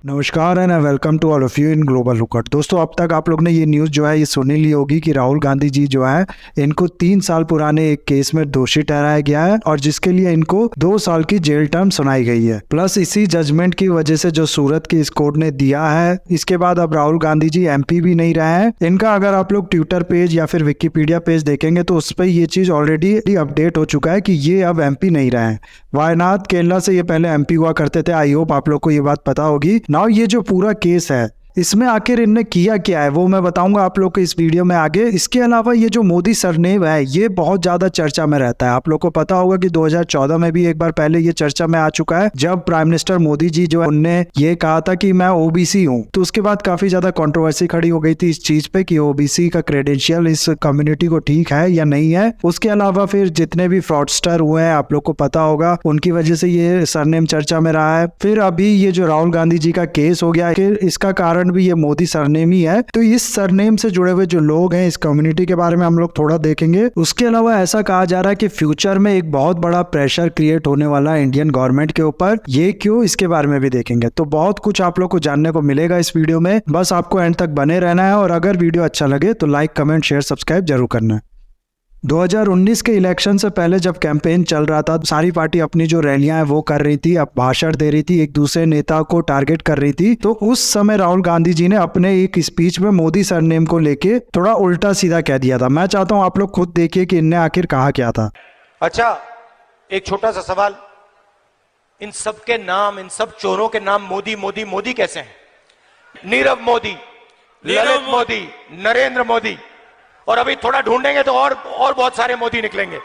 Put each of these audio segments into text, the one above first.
नमस्कार and welcome to all of you in global lookout. दोस्तों, अब तक आप लोग ने ये न्यूज़ जो है ये सुनी ली होगी कि राहुल गांधी जी जो है इनको 3 साल पुराने एक केस में दोषी ठहराया गया है और जिसके लिए इनको 2 साल की जेल टर्म सुनाई गई है। प्लस इसी जजमेंट की वजह से जो सूरत की इस कोर्ट ने दिया है, इसके बाद अब राहुल गांधी जी एमपी भी नहीं रहे हैं। इनका अगर आप लोग ट्विटर पेज या फिर विकिपीडिया पेज देखेंगे तो उस पर ये चीज़ ऑलरेडी अपडेट हो चुका है कि ये अब एमपी नहीं रहे हैं। वायनाड केरला से ये पहले एमपी हुआ करते थे। आई होप आप लोग को ये बात पता होगी। नाउ ये जो पूरा केस है इसमें आखिर इनने किया क्या है वो मैं बताऊंगा आप लोग को इस वीडियो में आगे। इसके अलावा ये जो मोदी सरनेम है ये बहुत ज्यादा चर्चा में रहता है। आप लोग को पता होगा कि 2014 में भी एक बार पहले ये चर्चा में आ चुका है, जब प्राइम मिनिस्टर मोदी जी जो है उनने ये कहा था कि मैं ओबीसी हूँ। तो उसके बाद काफी ज्यादा कंट्रोवर्सी खड़ी हो गई थी इस चीज पे कि ओबीसी का क्रेडेंशियल इस कम्युनिटी को ठीक है या नहीं है। उसके अलावा फिर जितने भी फ्रॉडस्टर हुए हैं आप लोग को पता होगा, उनकी वजह से ये सरनेम चर्चा में रहा है। फिर अभी ये जो राहुल गांधी जी का केस हो गया है, इसका कारण भी ये मोदी सरनेम ही है। तो इस सरनेम से जुड़े हुए जो लोग हैं, इस कम्युनिटी के बारे में हम लोग थोड़ा देखेंगे। उसके अलावा ऐसा कहा जा रहा है कि फ्यूचर में एक बहुत बड़ा प्रेशर क्रिएट होने वाला है इंडियन गवर्नमेंट के ऊपर। ये क्यों, इसके बारे में भी देखेंगे। तो बहुत कुछ आप लोग को जानने को मिलेगा इस वीडियो में, बस आपको एंड तक बने रहना है। और अगर वीडियो अच्छा लगे तो लाइक, कमेंट, शेयर, सब्सक्राइब जरूर करना है। 2019 के इलेक्शन से पहले जब कैंपेन चल रहा था, सारी पार्टी अपनी जो रैलियां हैं वो कर रही थी, अब भाषण दे रही थी, एक दूसरे नेता को टारगेट कर रही थी। तो उस समय राहुल गांधी जी ने अपने एक स्पीच में मोदी सरनेम को लेके थोड़ा उल्टा सीधा कह दिया था। मैं चाहता हूं आप लोग खुद देखिए कि इनने आखिर कहा क्या था। अच्छा, एक छोटा सा सवाल, इन सब के नाम, इन सब चोरों के नाम मोदी मोदी मोदी कैसे हैं? नीरव मोदी, ललित मोदी, नरेंद्र मोदी, और अभी थोड़ा ढूंढेंगे तो और बहुत सारे मोदी निकलेंगे।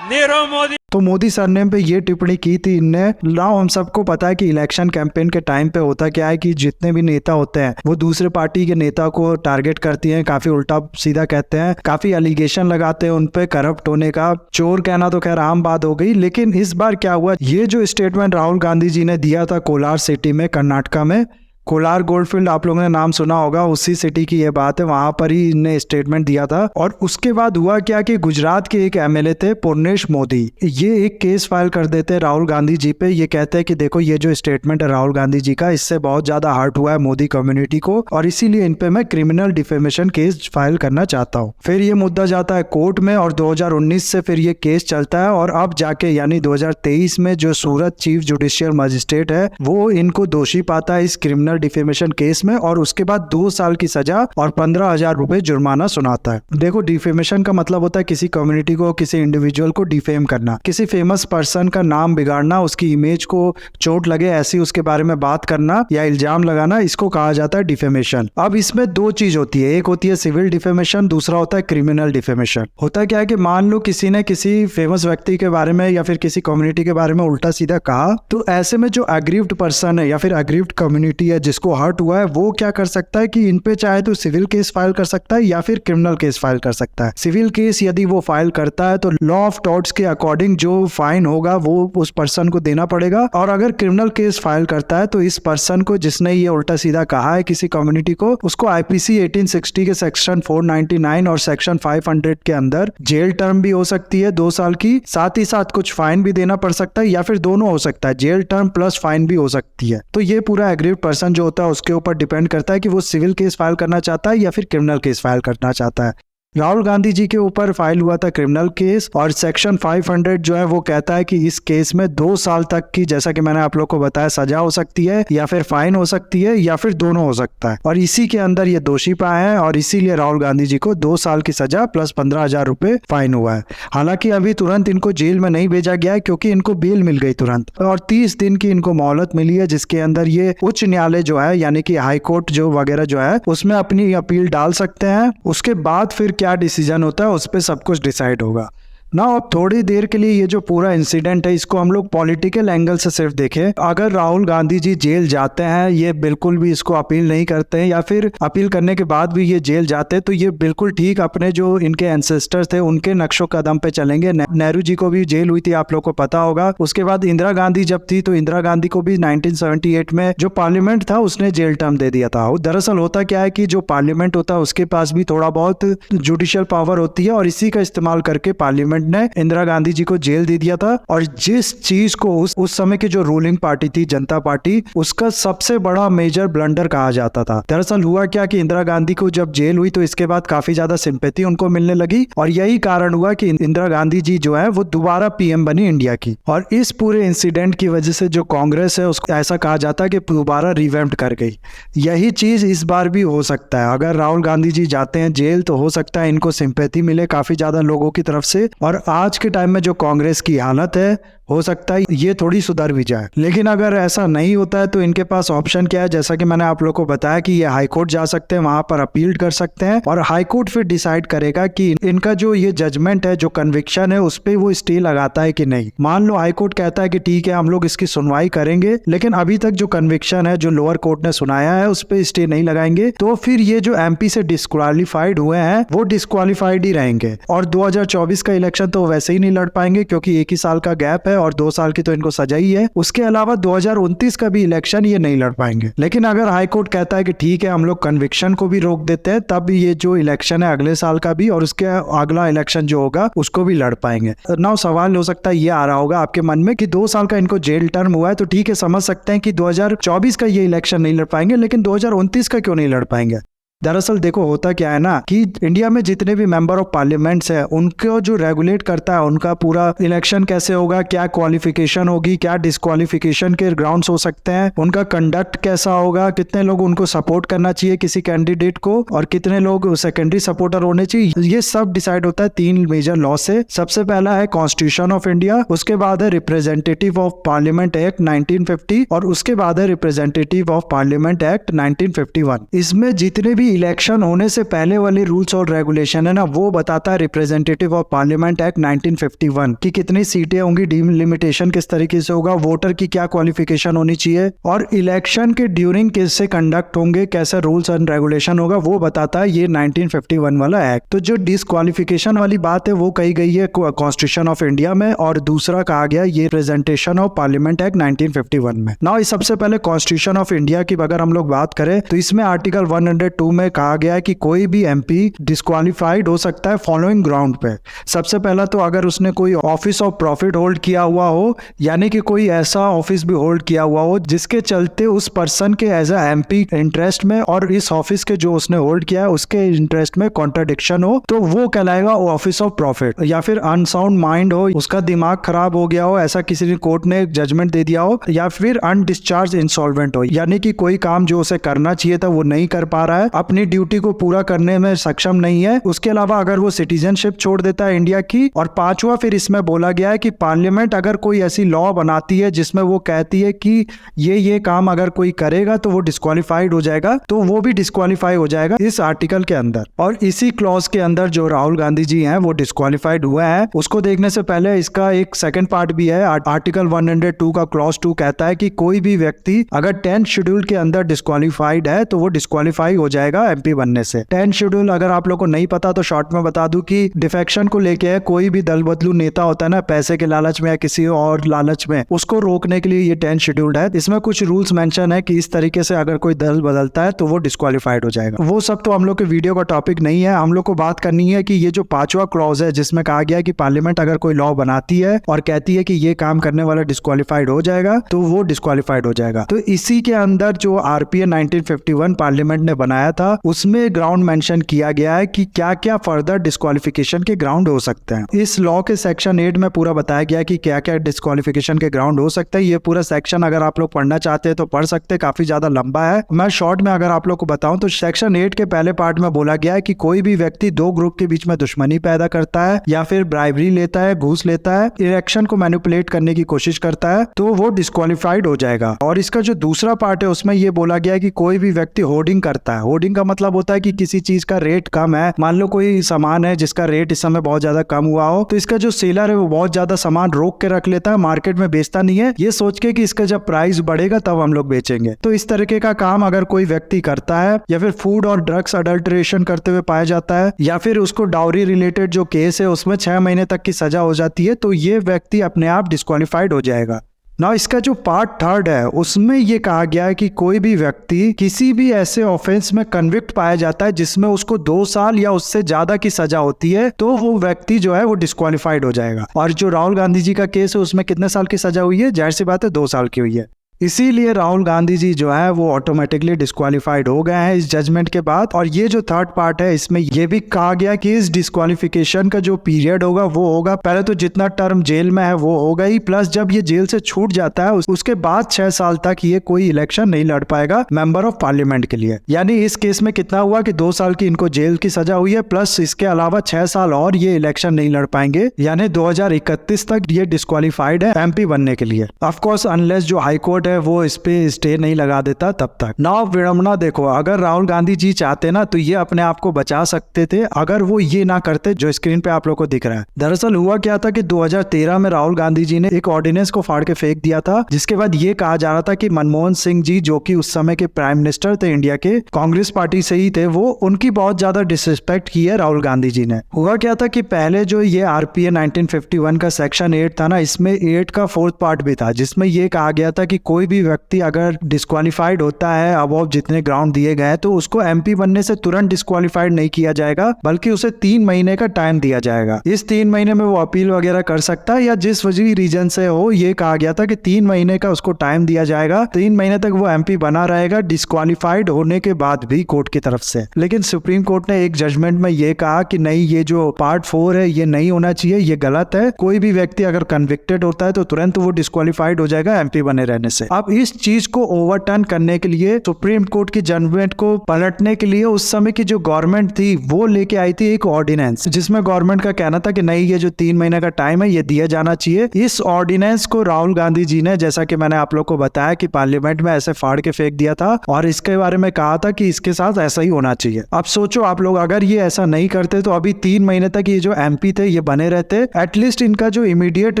नीरव मोदी। तो मोदी सरनेम पे ये टिप्पणी की थी इनने। नाउ हम सबको पता है कि इलेक्शन कैंपेन के टाइम पे होता क्या है कि जितने भी नेता होते हैं वो दूसरे पार्टी के नेता को टारगेट करती हैं, काफी उल्टा सीधा कहते हैं, काफी एलिगेशन लगाते हैं उन पे करप्ट होने का। चोर कहना तो खैर आम बात हो गई, लेकिन इस बार क्या हुआ, ये जो स्टेटमेंट राहुल गांधी जी ने दिया था कोलार सिटी में, कर्नाटका में, कोलार गोल्डफील्ड आप लोगों ने नाम सुना होगा, उसी सिटी की ये बात है, वहां पर ही इन्हें स्टेटमेंट दिया था। और उसके बाद हुआ क्या कि गुजरात के एक एमएलए थे पूर्णेश मोदी, ये एक केस फाइल कर देते हैं राहुल गांधी जी पे। ये कहते हैं कि देखो ये जो स्टेटमेंट है राहुल गांधी जी का, इससे बहुत ज्यादा हर्ट हुआ है मोदी कम्युनिटी को और इसीलिए इन पे मैं क्रिमिनल डिफेमेशन केस फाइल करना चाहता हूँ। फिर ये मुद्दा जाता है कोर्ट में और 2019 से फिर ये केस चलता है और अब जाके यानी 2023 में जो सूरत चीफ जुडिशियल मजिस्ट्रेट है वो इनको दोषी पाता है इस क्रिमिनल डिफेमेशन केस में और उसके बाद 2 साल की सजा और 15,000 रुपए जुर्माना सुनाता है। देखो, डिफेमेशन का मतलब होता है किसी कम्युनिटी को, किसी इंडिविजुअल को डिफेम करना, किसी फेमस पर्सन का नाम बिगाड़ना, उसकी इमेज को चोट लगे ऐसी उसके बारे में बात करना या इल्जाम लगाना, इसको कहा जाता है डिफेमेशन। अब इसमें 2 चीज होती है, एक होती है सिविल डिफेमेशन, दूसरा होता है क्रिमिनल डिफेमेशन। होता क्या है कि मान लो किसी ने किसी फेमस व्यक्ति के बारे में या फिर किसी कम्युनिटी के बारे में उल्टा सीधा कहा, तो ऐसे में जो अग्रीव्ड पर्सन है या फिर अग्रीव्ड कम्युनिटी है जिसको हर्ट हुआ है वो क्या कर सकता है कि इन पे चाहे तो सिविल केस फाइल कर सकता है या फिर क्रिमिनल केस फाइल कर सकता है। सिविल केस यदि वो फाइल करता है तो लॉ ऑफ टॉर्ट्स के अकॉर्डिंग जो फाइन होगा वो उस पर्सन को देना पड़ेगा, और अगर क्रिमिनल केस फाइल करता है तो इस पर्सन को जिसने ये उल्टा सीधा कहा है किसी कम्युनिटी को, उसको आईपीसी 1860 के सेक्शन 499 और सेक्शन 500 के अंदर जेल टर्म भी हो सकती है 2 साल की, साथ ही साथ कुछ फाइन भी देना पड़ सकता है या फिर दोनों हो सकता है, जेल टर्म प्लस फाइन भी हो सकती है। तो ये पूरा एग्रीव्ड पर्सन जो होता है उसके ऊपर डिपेंड करता है कि वो सिविल केस फाइल करना चाहता है या फिर क्रिमिनल केस फाइल करना चाहता है। राहुल गांधी जी के ऊपर फाइल हुआ था क्रिमिनल केस और सेक्शन 500 जो है वो कहता है कि इस केस में 2 साल तक की, जैसा कि मैंने आप लोग को बताया, सजा हो सकती है या फिर फाइन हो सकती है या फिर दोनों हो सकता है। और इसी के अंदर ये दोषी पाए हैं और इसीलिए राहुल गांधी जी को 2 साल की सजा प्लस 15,000 रुपए फाइन हुआ है। हालांकि अभी तुरंत इनको जेल में नहीं भेजा गया है क्योंकि इनको बेल मिल गई तुरंत और 30 दिन की इनको मोहलत मिली है, जिसके अंदर ये उच्च न्यायालय जो है यानी कि हाई कोर्ट जो वगैरह जो है उसमें अपनी अपील डाल सकते हैं। उसके बाद फिर क्या डिसीजन होता है उस पर सब कुछ डिसाइड होगा। ना अब थोड़ी देर के लिए ये जो पूरा इंसिडेंट है इसको हम लोग पॉलिटिकल एंगल से सिर्फ देखें। अगर राहुल गांधी जी जेल जाते हैं, ये बिल्कुल भी इसको अपील नहीं करते हैं या फिर अपील करने के बाद भी ये जेल जाते हैं, तो ये बिल्कुल ठीक अपने जो इनके एंसेस्टर्स थे उनके नक्शो कदम पे चलेंगे। नेहरू जी को भी जेल हुई थी, आप लोग को पता होगा। उसके बाद इंदिरा गांधी जब थी तो इंदिरा गांधी को भी 1978 में जो पार्लियामेंट था उसने जेल टर्म दे दिया था। दरअसल होता क्या है कि जो पार्लियामेंट होता है उसके पास भी थोड़ा बहुत जुडिशियल पावर होती है और इसी का इस्तेमाल करके पार्लियामेंट पार्लियामेंट ने इंदिरा गांधी जी को जेल दे दिया था। और जिस चीज को उस समय की जो रूलिंग पार्टी थी जनता पार्टी, उसका सबसे बड़ा मेजर ब्लंडर कहा जाता था। दरअसल हुआ क्या कि इंदिरा गांधी को जब जेल हुई तो इसके बाद काफी ज्यादा सिंपैथी उनको मिलने लगी और यही कारण हुआ कि इंदिरा गांधी जी जो है वो दोबारा पीएम बनी इंडिया की। और इस पूरे इंसिडेंट की वजह से जो कांग्रेस है उसको ऐसा कहा जाता है कि दोबारा रिवैम्प्ड कर गई। यही चीज इस बार भी हो सकता है। अगर राहुल गांधी जी जाते हैं जेल तो हो सकता है इनको सिंपैथी मिले काफी ज्यादा लोगों की तरफ से, और आज के टाइम में जो कांग्रेस की हालत है हो सकता है ये थोड़ी सुधर भी जाए। लेकिन अगर ऐसा नहीं होता है तो इनके पास ऑप्शन क्या है, जैसा कि मैंने आप लोगों को बताया कि ये हाई कोर्ट जा सकते हैं, वहां पर अपील कर सकते हैं और हाई कोर्ट फिर डिसाइड करेगा कि इनका जो ये जजमेंट है, जो कन्विक्शन है, उस पर वो स्टे लगाता है कि नहीं। मान लो हाई कोर्ट कहता है कि ठीक है हम लोग इसकी सुनवाई करेंगे, लेकिन अभी तक जो कन्विक्शन है जो लोअर कोर्ट ने सुनाया है उस पर स्टे नहीं लगाएंगे, तो फिर ये जो एमपी से डिस्क्वालीफाइड हुए हैं वो डिस्क्वालीफाइड ही रहेंगे और 2024 का इलेक्शन तो वैसे ही नहीं लड़ पाएंगे क्योंकि एक ही साल का गैप है और 2 साल की तो इनको सजा ही है। उसके अलावा 2029 का भी इलेक्शन ये नहीं लड़ पाएंगे। लेकिन अगर हाई कोर्ट कहता है कि ठीक है हम लोग कन्विक्शन को भी रोक देते हैं, तब ये जो इलेक्शन है अगले साल का भी और उसके अगला इलेक्शन जो होगा उसको भी लड़ पाएंगे। नाउ सवाल हो सकता है ये आ रहा होगा आपके मन में कि 2 साल का इनको जेल टर्म हुआ है तो ठीक है समझ सकते हैं कि 2024 का ये इलेक्शन नहीं लड़ पाएंगे, लेकिन 2029 का क्यों नहीं लड़ पाएंगे। दरअसल देखो होता क्या है ना कि इंडिया में जितने भी मेंबर ऑफ पार्लियामेंट्स है उनको जो रेगुलेट करता है उनका पूरा इलेक्शन कैसे होगा, क्या क्वालिफिकेशन होगी, क्या डिस्क्वालिफिकेशन के ग्राउंड्स हो सकते हैं, उनका कंडक्ट कैसा होगा, कितने लोग उनको सपोर्ट करना चाहिए किसी कैंडिडेट को और कितने लोग सेकेंडरी सपोर्टर होने चाहिए, ये सब डिसाइड होता है 3 मेजर लॉ से। सबसे पहला है कॉन्स्टिट्यूशन ऑफ इंडिया, उसके बाद है रिप्रेजेंटेटिव ऑफ पार्लियामेंट एक्ट 1950 और उसके बाद है रिप्रेजेंटेटिव ऑफ पार्लियामेंट एक्ट 1951। इसमें जितने भी इलेक्शन होने से पहले वाले रूल्स और रेगुलेशन है ना वो बताता है रिप्रेजेंटेटिव ऑफ पार्लियामेंट एक्ट 1951 की कितनी सीटें होंगी, डिलिमिटेशन किस तरीके से होगा, वोटर की क्या क्वालिफिकेशन होनी चाहिए और इलेक्शन के ड्यूरिंग कैसे कंडक्ट होंगे, कैसे रूल्स एंड रेगुलेशन होगा वो बताता है ये 1951 वाला एक्ट। तो जो डिस्क्वालिफिकेशन वाली बात है वो कही गई है कॉन्स्टिट्यूशन ऑफ इंडिया में और दूसरा कहा गया ये रिप्रेजेंटेशन ऑफ पार्लियामेंट एक्ट 1951 में। नाउ सबसे पहले कॉन्स्टिट्यूशन ऑफ इंडिया की अगर हम लोग बात करें तो इसमें आर्टिकल 102 में कहा गया है कि कोई भी एमपी डिस्क्वालीफाइड हो सकता है फॉलोइंग ग्राउंड पे। सबसे पहला तो अगर उसने कोई ऑफिस ऑफ प्रॉफिट होल्ड किया हुआ हो, यानी कि कोई ऐसा ऑफिस भी होल्ड किया हुआ हो जिसके चलते उस पर्सन के एज अ एमपी इंटरेस्ट में और इस ऑफिस के जो उसने होल्ड किया है उसके इंटरेस्ट में कॉन्ट्राडिक्शन हो तो वो कहलाएगा ऑफिस ऑफ प्रॉफिट। या फिर अनसाउंड माइंड हो, उसका दिमाग खराब हो गया हो, ऐसा किसी ने कोर्ट ने जजमेंट दे दिया हो, या फिर अनडिस्चार्ज इंसॉल्वेंट हो, यानी कि कोई काम जो उसे करना चाहिए था वो नहीं कर पा रहा है, अपनी ड्यूटी को पूरा करने में सक्षम नहीं है। उसके अलावा अगर वो सिटीजनशिप छोड़ देता है इंडिया की। और 5वां फिर इसमें बोला गया है कि पार्लियामेंट अगर कोई ऐसी लॉ बनाती है जिसमें वो कहती है कि ये काम अगर कोई करेगा तो वो डिस्क्वालीफाइड हो जाएगा, तो वो भी डिस्क्वालीफाई हो जाएगा इस आर्टिकल के अंदर। और इसी क्लॉज के अंदर जो राहुल गांधी जी हैं वो डिस्क्वालीफाइड हुए हैं, उसको देखने से पहले इसका एक सेकंड पार्ट भी है। आर्टिकल 102 का क्लॉज 2 कहता है कि कोई भी व्यक्ति अगर 10th शेड्यूल के अंदर डिस्क्वालीफाइड है तो वो डिस्क्वालीफाई हो जाएगा एमपी बनने से। 10th शेड्यूल अगर आप लोग को नहीं पता तो शॉर्ट में बता दूं कि डिफेक्शन को लेके कोई भी दल बदलू नेता होता है ना, पैसे के लालच में या किसी और लालच में, उसको रोकने के लिए ये 10th शेड्यूल है। इसमें कुछ रूल्स मेंशन है कि इस तरीके से अगर कोई दल बदलता है तो वो डिस्क्वालीफाइड हो जाएगा। वो सब तो हम लोग के वीडियो का टॉपिक नहीं है। हम लोग को बात करनी है कि ये जो 5वां क्लॉज है जिसमें कहा गया है कि पार्लियामेंट अगर कोई लॉ बनाती है और कहती है कि ये काम करने वाला डिस्क्वालीफाइड हो जाएगा तो वो डिस्क्वालीफाइड हो जाएगा। तो इसी के अंदर जो आरपीए 1951 पार्लियामेंट ने बनाया था उसमें ग्राउंड मेंशन किया गया है कि क्या क्या फर्दर डिस्क्वालिफिकेशन के ग्राउंड हो सकते हैं। इस लॉ के सेक्शन 8 में पूरा बताया गया है कि क्या क्या डिस्क्वालिफिकेशन के ग्राउंड हो सकते हैं। ये पूरा सेक्शन अगर आप लोग पढ़ना चाहते हैं तो पढ़ सकते हैं, काफी ज्यादा लंबा है। मैं शॉर्ट में अगर आप लोग को बताऊं तो सेक्शन 8 के पहले पार्ट में बोला गया है कि कोई भी व्यक्ति 2 ग्रुप के बीच में दुश्मनी पैदा करता है या फिर ब्राइबरी लेता है, घूस लेता है, इलेक्शन को मैनिपुलेट करने की कोशिश करता है तो वो डिस्क्वालीफाइड हो जाएगा। और इसका जो दूसरा पार्ट है उसमें ये बोला गया है कि कोई भी व्यक्ति होर्डिंग करता है। होर्डिंग का मतलब होता है कि किसी चीज का रेट कम है, मान लो कोई सामान है जिसका रेट इस समय बहुत ज्यादा कम हुआ हो तो इसका जो सेलर है वो बहुत ज्यादा सामान रोक के रख लेता है, मार्केट में बेचता नहीं है, ये सोच के कि इसका जब प्राइस बढ़ेगा तब हम लोग बेचेंगे। तो इस तरीके का काम अगर कोई व्यक्ति करता है या फिर फूड और ड्रग्स अडल्ट्रेशन करते हुए पाया जाता है या फिर उसको डाउरी रिलेटेड जो केस है उसमें 6 महीने तक की सजा हो जाती है तो ये व्यक्ति अपने आप डिस्क्वालीफाइड हो जाएगा। ना इसका जो पार्ट थर्ड है उसमें ये कहा गया है कि कोई भी व्यक्ति किसी भी ऐसे ऑफेंस में कन्विक्ट पाया जाता है जिसमें उसको 2 साल या उससे ज्यादा की सजा होती है, तो वो व्यक्ति जो है वो डिस्क्वालिफाइड हो जाएगा। और जो राहुल गांधी जी का केस है उसमें कितने साल की सजा हुई है? जाहिर सी बात है 2 साल की हुई है। इसीलिए राहुल गांधी जी जो है वो ऑटोमेटिकली डिस्क्वालिफाइड हो गए हैं इस जजमेंट के बाद। और ये जो थर्ड पार्ट है इसमें ये भी कहा गया कि इस डिस्क्वालिफिकेशन का जो पीरियड होगा वो होगा, पहले तो जितना टर्म जेल में है वो होगा ही, प्लस जब ये जेल से छूट जाता है उसके बाद 6 साल तक ये कोई इलेक्शन नहीं लड़ पाएगा मेंबर ऑफ पार्लियामेंट के लिए। यानी इस केस में कितना हुआ कि 2 साल की इनको जेल की सजा हुई है, प्लस इसके अलावा 6 साल और ये इलेक्शन नहीं लड़ पाएंगे, यानी 2031 तक ये डिस्क्वालिफाइड है एमपी बनने के लिए। ऑफकोर्स अनलेस जो हाईकोर्ट है वो इस पे स्टे नहीं लगा देता तब तक। नाउ विडंबना देखो, अगर राहुल गांधी जी चाहते ना तो ये अपने आप को बचा सकते थे अगर वो ये ना करते जो स्क्रीन पे आप लोग को दिख रहा है। दरअसल हुआ क्या था कि 2013 में राहुल गांधी जी ने एक ऑर्डिनेंस को फाड़ के फेंक दिया था, जिसके बाद ये कहा जा रहा था कि मनमोहन सिंह जी जो कि उस समय के प्राइम मिनिस्टर थे इंडिया के, कांग्रेस पार्टी से ही थे, वो उनकी बहुत ज्यादा डिसरिस्पेक्ट की है राहुल गांधी जी ने। हुआ क्या था कि पहले जो ये आरपीए 1951 का सेक्शन 8 था ना, इसमें 8 का 4th पार्ट भी था, जिसमें ये कहा गया था कि कोई भी व्यक्ति अगर डिस्क्वालिफाइड होता है अबव जितने ग्राउंड दिए गए तो उसको एमपी बनने से तुरंत डिस्क्वालिफाइड नहीं किया जाएगा, बल्कि उसे 3 महीने का टाइम दिया जाएगा। इस 3 महीने में वो अपील वगैरह कर सकता है या जिस वजह रीजन से हो, ये कहा गया था कि 3 महीने का उसको टाइम दिया जाएगा, 3 महीने तक वो एमपी बना रहेगा डिस्क्वालिफाइड होने के बाद भी कोर्ट की तरफ से। लेकिन सुप्रीम कोर्ट ने एक जजमेंट में ये कहा कि नहीं, ये जो पार्ट 4 है ये नहीं होना चाहिए, ये गलत है। कोई भी व्यक्ति अगर कन्विक्टेड होता है तो तुरंत वो डिस्क्वालिफाइड हो जाएगा एमपी बने रहने से। अब इस चीज को ओवरटर्न करने के लिए, सुप्रीम कोर्ट की जजमेंट को पलटने के लिए उस समय की जो गवर्नमेंट थी वो लेके आई थी एक ऑर्डिनेंस, जिसमें गवर्नमेंट का कहना था कि नहीं, ये जो 3 महीने का टाइम है ये दिया जाना चाहिए। इस ऑर्डिनेंस को राहुल गांधी जी ने, जैसा कि मैंने आप लोग को बताया कि पार्लियामेंट में ऐसे फाड़ के फेंक दिया था और इसके बारे में कहा था कि इसके साथ ऐसा ही होना चाहिए। अब सोचो आप लोग, अगर ये ऐसा नहीं करते तो अभी 3 महीने तक ये जो एमपी थे ये बने रहते, एटलीस्ट इनका जो इमीडिएट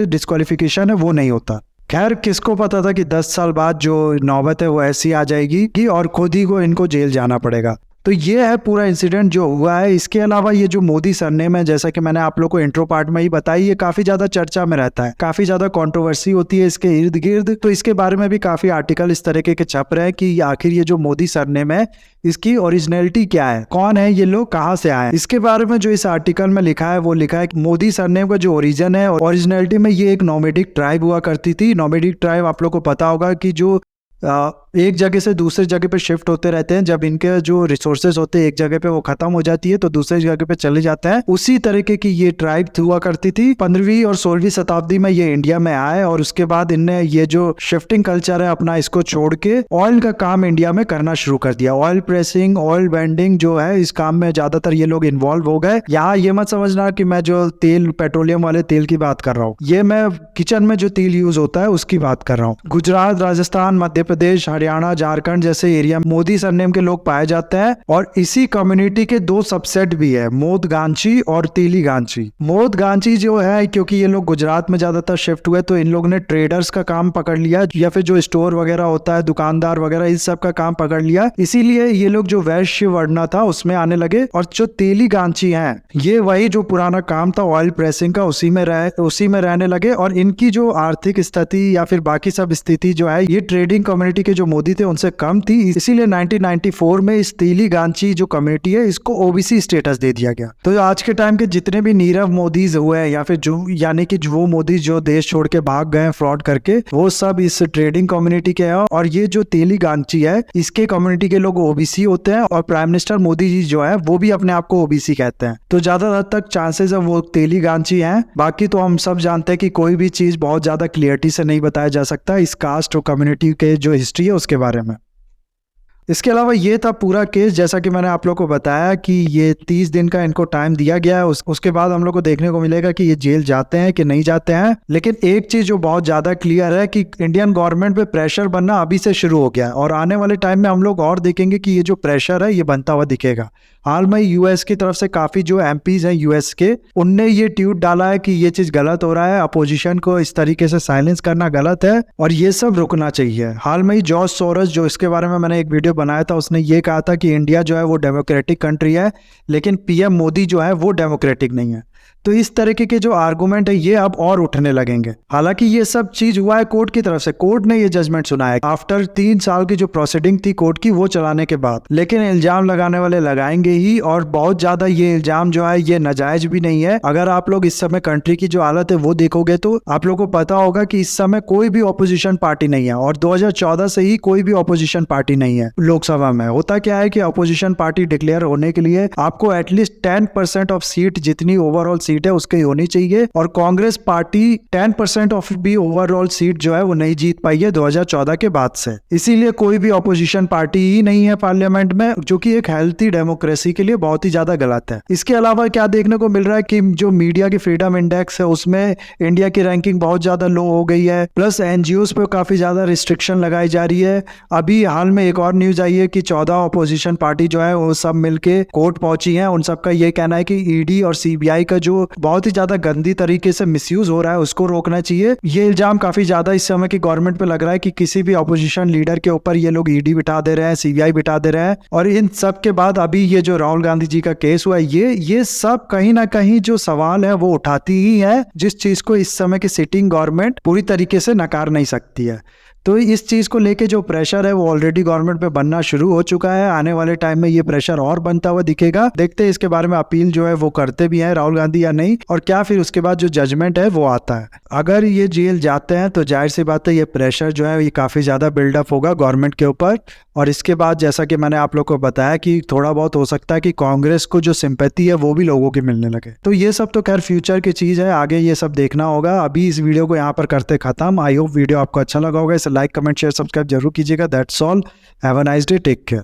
डिस्क्वालिफिकेशन है वो नहीं होता। खैर, किसको पता था कि 10 साल बाद जो नौबत है वो ऐसी आ जाएगी कि और खुद ही को इनको जेल जाना पड़ेगा। तो ये है पूरा इंसिडेंट जो हुआ है। इसके अलावा ये जो मोदी सरनेम है, जैसा कि मैंने आप लोग को इंट्रो पार्ट में ही बताई, ये काफी ज्यादा चर्चा में रहता है, काफी ज्यादा कंट्रोवर्सी होती है इसके इर्द गिर्द। तो इसके बारे में भी काफी आर्टिकल इस तरीके के छप रहे हैं कि आखिर ये जो मोदी सरनेम है इसकी ओरिजिनलिटी क्या है, कौन है ये लोग, कहाँ से आए। इसके बारे में जो इस आर्टिकल में लिखा है वो लिखा है कि मोदी सरनेम का जो ओरिजिन है, ओरिजिनलिटी में ये एक नोमैडिक ट्राइब हुआ करती थी। नोमैडिक ट्राइब आप लोग को पता होगा कि जो एक जगह से दूसरे जगह पे शिफ्ट होते रहते हैं, जब इनके जो रिसोर्सेज होते हैं एक जगह पे वो खत्म हो जाती है तो दूसरी जगह पे चले जाते हैं। उसी तरीके की ये ट्राइब हुआ करती थी। 15वीं और 16वीं शताब्दी में ये इंडिया में आए और उसके बाद इनने ये जो शिफ्टिंग कल्चर है अपना, इसको छोड़ के ऑयल का काम इंडिया में करना शुरू कर दिया। ऑयल प्रेसिंग, ऑयल वेंडिंग जो है, इस काम में ज्यादातर ये लोग इन्वॉल्व हो गए। यहाँ ये मत समझना कि मैं जो तेल, पेट्रोलियम वाले तेल की बात कर रहा हूँ, ये मैं किचन में जो तेल यूज होता है उसकी बात कर रहा हूँ। गुजरात, राजस्थान, मध्य प्रदेश, हरियाणा, झारखंड जैसे एरिया मोदी सरनेम के लोग पाए जाते हैं। और इसी कम्युनिटी के 2 सबसेट भी है, मोदगांची और तेलीगांची। मोदगांची जो है, क्योंकि ये लोग गुजरात में ज्यादातर शिफ्ट हुए तो इन लोगों ने ट्रेडर्स का काम पकड़ लिया, या फिर जो स्टोर वगैरह होता है, दुकानदार वगैरह, इस सब का काम पकड़ लिया। इसीलिए ये लोग जो वैश्य वर्ण था उसमें आने लगे। और जो तेलीगांची हैं, ये वही जो पुराना काम था ऑयल प्रेसिंग का, उसी में रहने लगे। और इनकी जो आर्थिक स्थिति या फिर बाकी सब स्थिति जो है, ये ट्रेडिंग कम्युनिटी के जो मोदी थे उनसे कम थी। इसीलिए 1994 में इस तेलीगांची जो कम्युनिटी है इसको ओबीसी स्टेटस दे दिया गया। तो आज के टाइम के जितने भी नीरव मोदीज हुए हैं, या फिर जो यानी कि वो मोदी जो देश छोड़ के भाग गए फ्रॉड करके, वो सब इस ट्रेडिंग कम्युनिटी के हैं। और ये जो तेलीगांची है, इसके कम्युनिटी के लोग ओबीसी होते हैं। और प्राइम मिनिस्टर मोदी जी जो है वो भी अपने आप को ओबीसी कहते हैं। तो ज्यादा हद तक चांसेस है वो तेलीगांची हैं। बाकी तो हम सब जानते हैं कि कोई भी चीज बहुत ज्यादा क्लियरिटी से नहीं बताया जा सकता इस कास्ट और कम्युनिटी के जो हिस्ट्री है उसके बारे में। इसके अलावा ये था पूरा केस, जैसा कि मैंने आप लोग को बताया कि ये 30 दिन का इनको टाइम दिया गया है। उसके बाद हम लोग को देखने को मिलेगा कि ये जेल जाते हैं कि नहीं जाते हैं। लेकिन एक चीज जो बहुत ज्यादा क्लियर है कि इंडियन गवर्नमेंट पे प्रेशर बनना अभी से शुरू हो गया है, और आने वाले टाइम में हम लोग और देखेंगे कि ये जो प्रेशर है ये बनता हुआ दिखेगा। हाल में यूएस की तरफ से काफी जो एमपीज हैं यूएस के, उनने ये ट्वीट डाला है कि ये चीज गलत हो रहा है, अपोजिशन को इस तरीके से साइलेंस करना गलत है और ये सब रुकना चाहिए। हाल में ही जॉर्ज सोरोस, जो इसके बारे में मैंने एक वीडियो बनाया था, उसने ये कहा था कि इंडिया जो है वो डेमोक्रेटिक कंट्री है, लेकिन पीएम मोदी जो है वो डेमोक्रेटिक नहीं है। तो इस तरीके के जो आर्गुमेंट है ये अब और उठने लगेंगे। हालांकि ये सब चीज हुआ है कोर्ट की तरफ से, कोर्ट ने ये जजमेंट सुनाया आफ्टर 3 साल की जो प्रोसीडिंग थी कोर्ट की वो चलाने के बाद। लेकिन इल्जाम लगाने वाले लगाएंगे ही, और बहुत ज्यादा ये इल्जाम जो है ये नाजायज भी नहीं है। अगर आप लोग इस समय कंट्री की जो हालत है वो देखोगे तो आप लोगों को पता होगा कि इस समय कोई भी ऑपोजिशन पार्टी नहीं है, और 2014 से ही कोई भी ऑपोजिशन पार्टी नहीं है लोकसभा में। होता क्या है कि ऑपोजिशन पार्टी डिक्लेयर होने के लिए आपको एटलीस्ट 10% ऑफ सीट, जितनी ओवरऑल सीट है उसकी होनी चाहिए, और कांग्रेस पार्टी 10% ऑफ भी ओवरऑल सीट जो है वो नहीं जीत पाई है 2014 के बाद से। इसीलिए कोई भी ऑपोजिशन पार्टी ही नहीं है पार्लियामेंट में, जो कि एक हेल्थी डेमोक्रेसी के लिए बहुत ही ज्यादा गलत है। इसके अलावा क्या देखने को मिल रहा है कि जो मीडिया की फ्रीडम इंडेक्स है उसमें इंडिया की रैंकिंग बहुत ज्यादा लो हो गई है, प्लस एनजीओस पे काफी ज्यादा रिस्ट्रिक्शन लगाई जा रही है। अभी हाल में एक और न्यूज आई है कि 14 ऑपोजिशन पार्टी जो है वो सब मिलके कोर्ट पहुंची है। उन सबका ये कहना है कि ईडी और सीबीआई का जो बहुत ही ज्यादा गंदी तरीके से मिसयूज हो रहा है उसको रोकना चाहिए। ये इल्जाम काफी ज्यादा इस समय की गवर्नमेंट पे लग रहा है कि किसी भी ऑपोजिशन लीडर के ऊपर ये लोग ईडी बिठा दे रहे हैं, सीबीआई बिठा दे रहे हैं। और इन सब के बाद अभी ये जो राहुल गांधी जी का केस हुआ है ये सब कहीं ना कहीं जो सवाल है वो उठाती ही है, जिस चीज को इस समय की सिटिंग गवर्नमेंट पूरी तरीके से नकार नहीं सकती है। तो इस चीज को लेके जो प्रेशर है वो ऑलरेडी गवर्नमेंट पे बनना शुरू हो चुका है। आने वाले टाइम में ये प्रेशर और बनता हुआ दिखेगा। देखते हैं इसके बारे में अपील जो है वो करते भी हैं राहुल गांधी या नहीं, और क्या फिर उसके बाद जो जजमेंट है वो आता है। अगर ये जेल जाते हैं तो जाहिर सी बात है ये प्रेशर जो है ये काफी ज्यादा बिल्डअप होगा गवर्नमेंट के ऊपर। और इसके बाद जैसा कि मैंने आप लोग को बताया कि थोड़ा बहुत हो सकता है कि कांग्रेस को जो सिंपैथी है वो भी लोगों की मिलने लगे। तो ये सब तो खैर फ्यूचर की चीज है, आगे ये सब देखना होगा। अभी इस वीडियो को यहाँ पर करते खत्म। आई होप वीडियो आपको अच्छा लगा होगा। इसे लाइक, कमेंट, शेयर, सब्सक्राइब जरूर कीजिएगा। That's all. Have a nice day. Take care.